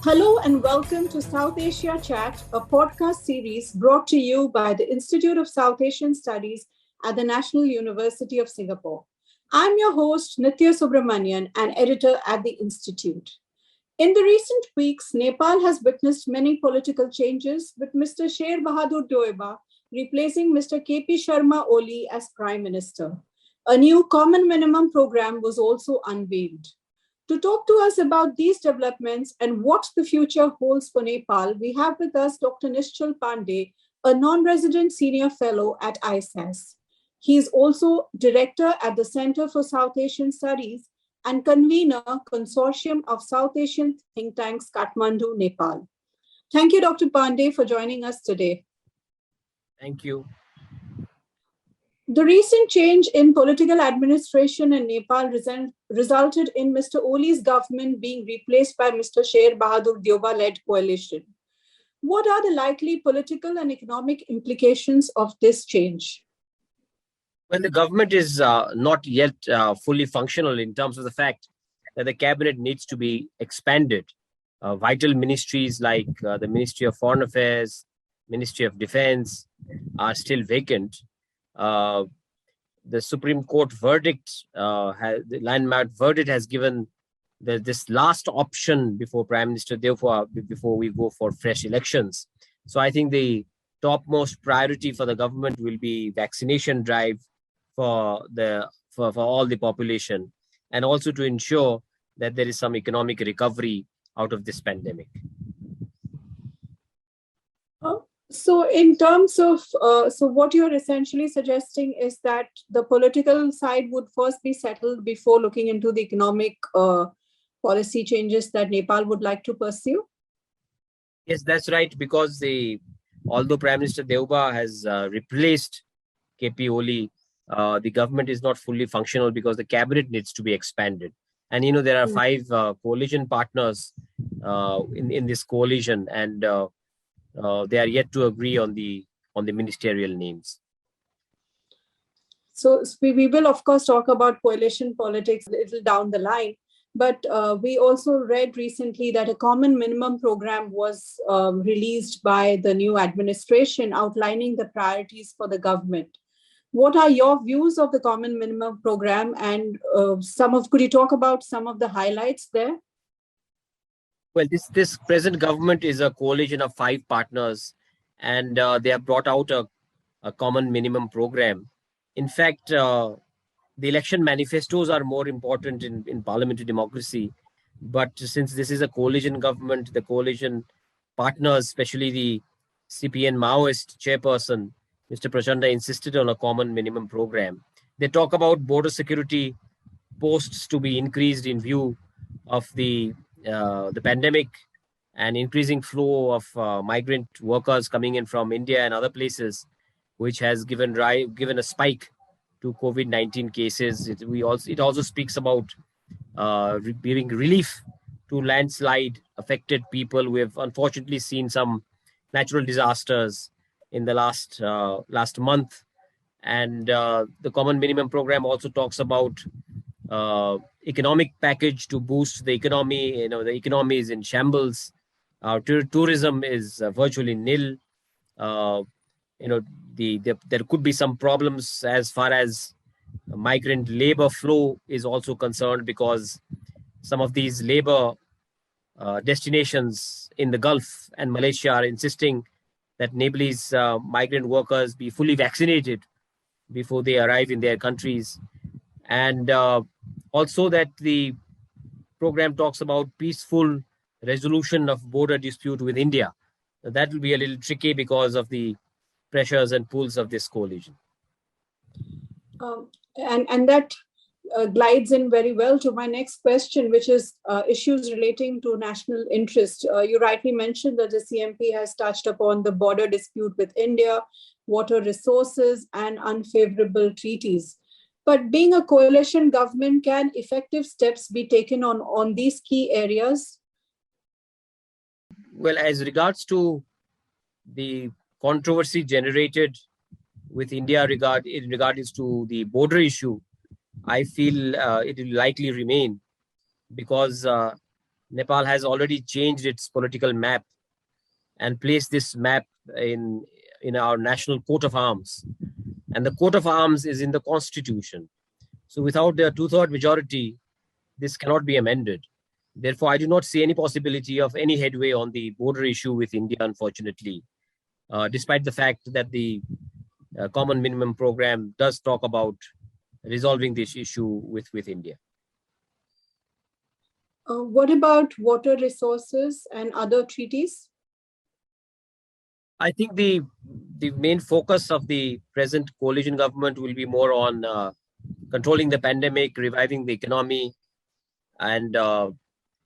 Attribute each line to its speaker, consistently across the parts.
Speaker 1: Hello and welcome to South Asia Chat, a podcast series brought to you by the Institute of South Asian Studies at the National University of Singapore. I'm your host, Nithya Subramanian, an editor at the Institute. In the recent weeks, Nepal has witnessed many political changes, with Mr Sher Bahadur Deuba replacing Mr KP Sharma Oli as Prime Minister. A new common minimum program was also unveiled. To talk to us about these developments and what the future holds for Nepal, we have with us Dr Nischal Pandey, a non-resident senior fellow at ISAS. He is also director at the Center for South Asian Studies and convener Consortium of South Asian think tanks, Kathmandu, Nepal. Thank you, Dr. Pandey, for joining us today.
Speaker 2: Thank you.
Speaker 1: The recent change in political administration in Nepal resulted in Mr. Oli's government being replaced by Mr. Sher Bahadur Deuba-led coalition. What are the likely political and economic implications of this change?
Speaker 2: Well, the government is not yet fully functional in terms of the fact that the cabinet needs to be expanded. Vital ministries like the Ministry of Foreign Affairs, Ministry of Defense are still vacant. The Supreme Court verdict, the landmark verdict, has given this last option before Prime Minister Deuba, before we go for fresh elections. So I think the topmost priority for the government will be vaccination drive for all the population, and also to ensure that there is some economic recovery out of this pandemic.
Speaker 1: So in terms of, what you're essentially suggesting is that the political side would first be settled before looking into the economic policy changes that Nepal would like to pursue?
Speaker 2: Yes, that's right, because although Prime Minister Deuba has replaced KP Oli, the government is not fully functional because the cabinet needs to be expanded. And, there are five coalition partners in this coalition, and they are yet to agree on the ministerial names.
Speaker 1: So we will, of course, talk about coalition politics a little down the line. But we also read recently that a common minimum program was released by the new administration outlining the priorities for the government. What are your views of the common minimum program, and could you talk about some of the highlights there?
Speaker 2: Well, this present government is a coalition of five partners, and they have brought out a common minimum program. In fact, the election manifestos are more important in parliamentary democracy. But since this is a coalition government, the coalition partners, especially the CPN Maoist chairperson, Mr. Prachanda, insisted on a common minimum program. They talk about border security posts to be increased in view of the pandemic and increasing flow of migrant workers coming in from India and other places, which has given a spike to COVID-19 cases. It also speaks about giving relief to landslide affected people. We have unfortunately seen some natural disasters in the last month, and the common minimum program also talks about economic package to boost the economy. The economy is in shambles. Tourism is virtually nil. There could be some problems as far as migrant labor flow is also concerned, because some of these labor destinations in the Gulf and Malaysia are insisting that Nepalese migrant workers be fully vaccinated before they arrive in their countries. And also that the program talks about peaceful resolution of border dispute with India. That will be a little tricky because of the pressures and pulls of this coalition.
Speaker 1: And that glides in very well to my next question, which is issues relating to national interest. You rightly mentioned that the CMP has touched upon the border dispute with India, water resources, and unfavourable treaties. But being a coalition government, can effective steps be taken on these key areas?
Speaker 2: Well, as regards to the controversy generated with India in regards to the border issue, I feel it will likely remain, because Nepal has already changed its political map and placed this map in our national coat of arms. And the coat of arms is in the constitution. So without the two-third majority, this cannot be amended. Therefore, I do not see any possibility of any headway on the border issue with India, unfortunately, despite the fact that the Common Minimum Program does talk about resolving this issue with India.
Speaker 1: What about water resources and other treaties?
Speaker 2: I think the main focus of the present coalition government will be more on controlling the pandemic, reviving the economy, and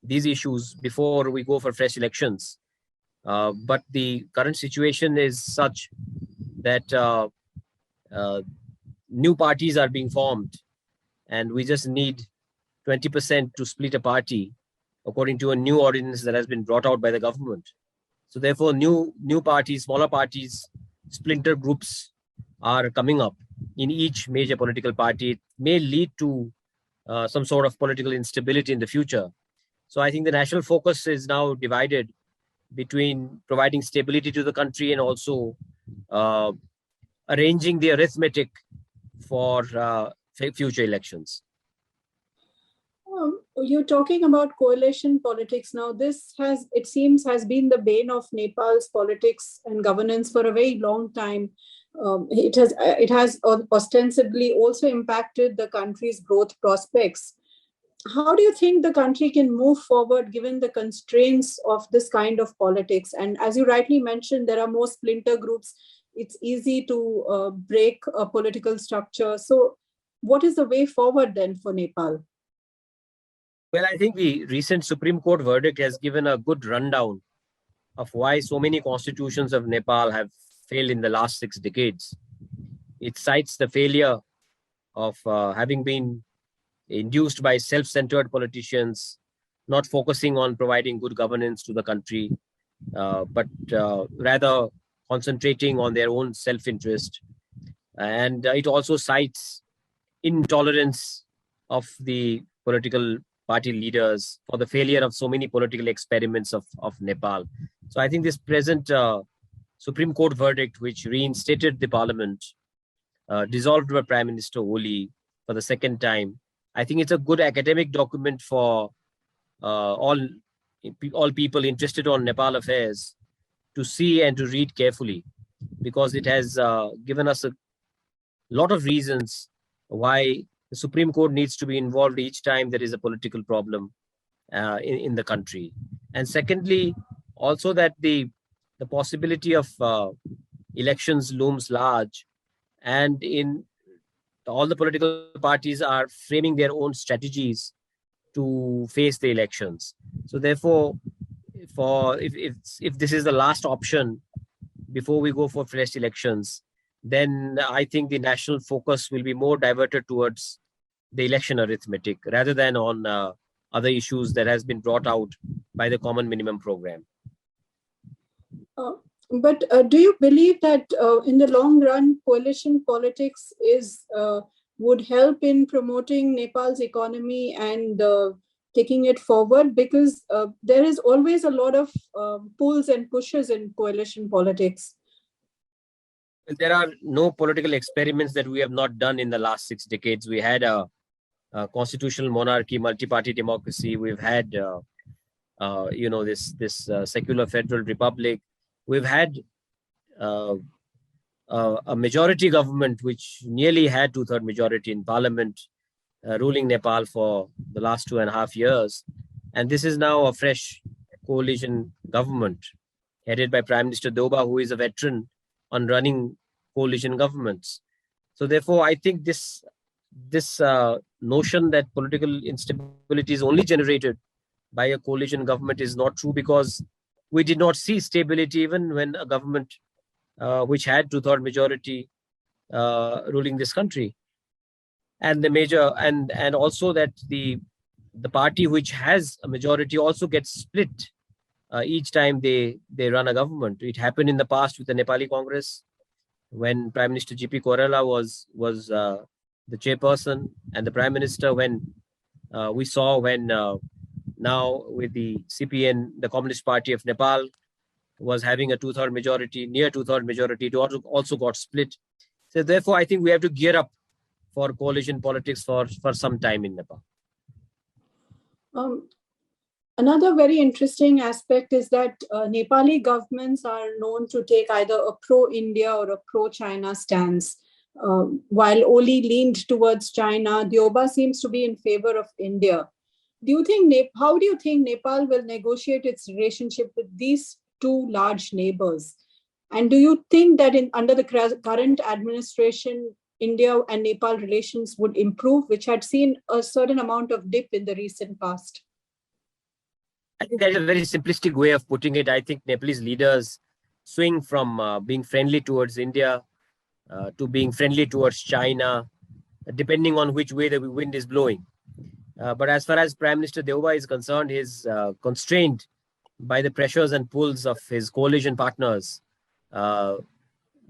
Speaker 2: these issues before we go for fresh elections. But the current situation is such that new parties are being formed, and we just need 20% to split a party, according to a new ordinance that has been brought out by the government. So therefore, new parties, smaller parties, splinter groups are coming up in each major political party. It may lead to some sort of political instability in the future. So I think the national focus is now divided between providing stability to the country and also arranging the arithmetic for future elections.
Speaker 1: You're talking about coalition politics now. This it seems, has been the bane of Nepal's politics and governance for a very long time. It has ostensibly also impacted the country's growth prospects. How do you think the country can move forward given the constraints of this kind of politics? And as you rightly mentioned, there are more splinter groups. It's easy to break a political structure. So what is the way forward then for Nepal?
Speaker 2: Well, I think the recent Supreme Court verdict has given a good rundown of why so many constitutions of Nepal have failed in the last 6 decades. It cites the failure of having been induced by self-centered politicians, not focusing on providing good governance to the country, but rather concentrating on their own self-interest. And it also cites intolerance of the political party leaders for the failure of so many political experiments of Nepal. So I think this present Supreme Court verdict, which reinstated the parliament, dissolved by Prime Minister Oli for the second time, I think it's a good academic document for all people interested on Nepal affairs to see and to read carefully, because it has given us a lot of reasons why the Supreme Court needs to be involved each time there is a political problem in the country. And secondly, also that the possibility of elections looms large, and in all the political parties are framing their own strategies to face the elections. So therefore, if this is the last option before we go for fresh elections, then I think the national focus will be more diverted towards the election arithmetic rather than on other issues that has been brought out by the Common Minimum Program.
Speaker 1: But do you believe that in the long run, coalition politics would help in promoting Nepal's economy and taking it forward? Because there is always a lot of pulls and pushes in coalition politics.
Speaker 2: There are no political experiments that we have not done in the last 6 decades. We had a constitutional monarchy, multi-party democracy. We've had, this secular federal republic. We've had a majority government which nearly had 2/3 majority in parliament, ruling Nepal for the last 2.5 years. And this is now a fresh coalition government headed by Prime Minister Deuba, who is a veteran on running coalition governments. So therefore, I think this notion that political instability is only generated by a coalition government is not true, because we did not see stability even when a government which had 2/3 majority ruling this country. And the major and also that the party which has a majority also gets split each time they run a government. It happened in the past with the Nepali Congress, when Prime Minister GP Korala was the chairperson and the Prime Minister, when we saw when now with the CPN, the Communist Party of Nepal, was having a two-third majority, near two-third majority. It also got split. So therefore, I think we have to gear up for coalition politics for some time in Nepal.
Speaker 1: Another very interesting aspect is that Nepali governments are known to take either a pro-India or a pro-China stance. While Oli leaned towards China, Deuba seems to be in favor of India. How do you think Nepal will negotiate its relationship with these two large neighbors? And do you think that under the current administration, India and Nepal relations would improve, which had seen a certain amount of dip in the recent past?
Speaker 2: I think that is a very simplistic way of putting it. I think Nepalese leaders swing from being friendly towards India to being friendly towards China, depending on which way the wind is blowing. But as far as Prime Minister Deuba is concerned, he is constrained by the pressures and pulls of his coalition partners. Mr.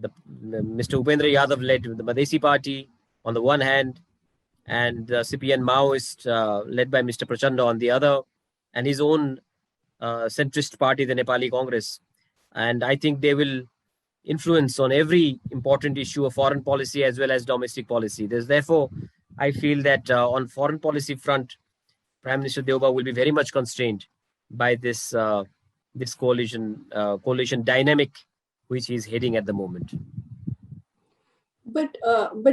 Speaker 2: Upendra Yadav led the Madhesi Party on the one hand, and the CPN Maoist led by Mr. Prachanda on the other, and his own centrist party, the Nepali Congress. And I think they will influence on every important issue of foreign policy as well as domestic policy. Therefore, I feel that on foreign policy front, Prime Minister Deuba will be very much constrained by this coalition dynamic which he is heading at the moment.
Speaker 1: But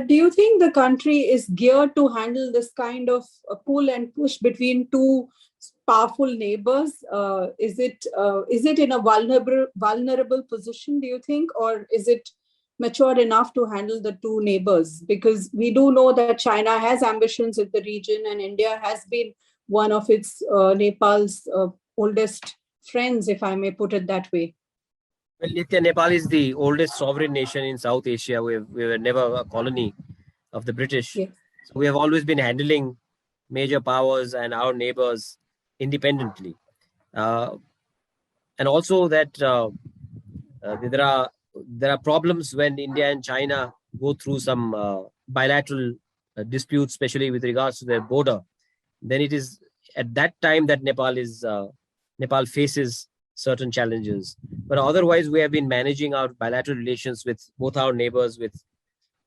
Speaker 1: do you think the country is geared to handle this kind of pull and push between two powerful neighbors? Is it in a vulnerable position, do you think, or is it mature enough to handle the two neighbors? Because we do know that China has ambitions in the region, and India has been one of its Nepal's oldest friends, if I may put it that way.
Speaker 2: Well, Nitya, Nepal is the oldest sovereign nation in South Asia. We were never a colony of the British.
Speaker 1: Yes. So
Speaker 2: we have always been handling major powers and our neighbors independently. And also that there are problems when India and China go through some bilateral disputes, especially with regards to their border. Then it is at that time that Nepal faces certain challenges. But otherwise, we have been managing our bilateral relations with both our neighbors with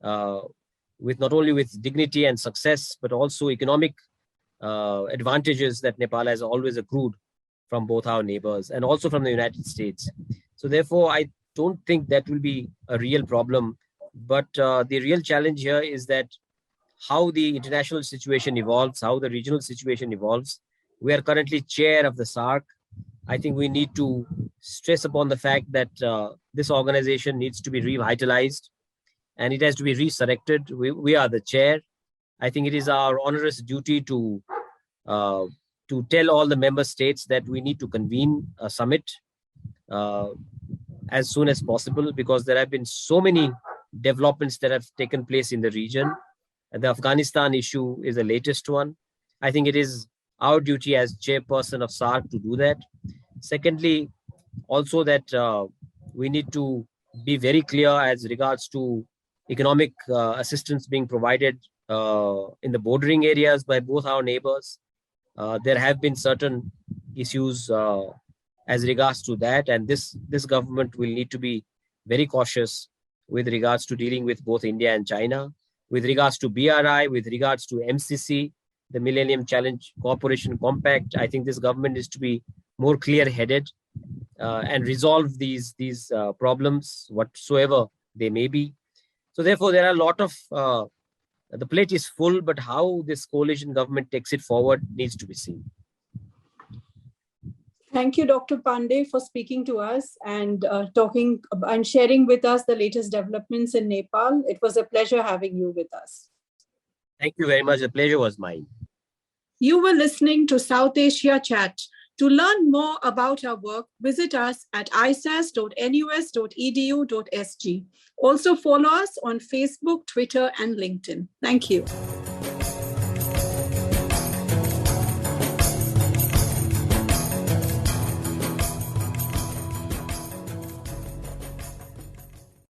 Speaker 2: not only with dignity and success, but also economic advantages that Nepal has always accrued from both our neighbors and also from the United States. So therefore, I don't think that will be a real problem. But the real challenge here is that how the international situation evolves, how the regional situation evolves. We are currently chair of the SAARC. I think we need to stress upon the fact that this organization needs to be revitalized and it has to be resurrected. We are the chair. I think it is our onerous duty to tell all the member states that we need to convene a summit as soon as possible, because there have been so many developments that have taken place in the region. The Afghanistan issue is the latest one. I think it is our duty as chairperson of SAARC to do that. Secondly, also that we need to be very clear as regards to economic assistance being provided in the bordering areas by both our neighbors. There have been certain issues as regards to that, and this government will need to be very cautious with regards to dealing with both India and China. With regards to BRI, with regards to MCC, the Millennium Challenge Cooperation Compact, I think this government is to be more clear-headed and resolve these problems, whatsoever they may be. So therefore, there are a lot of, the plate is full, but how this coalition government takes it forward needs to be seen.
Speaker 1: Thank you, Dr. Pandey, for speaking to us and talking and sharing with us the latest developments in Nepal. It was a pleasure having you with us.
Speaker 2: Thank you very much. The pleasure was mine.
Speaker 1: You were listening to South Asia Chat. To learn more about our work, visit us at isas.nus.edu.sg. Also follow us on Facebook, Twitter, and LinkedIn. Thank you.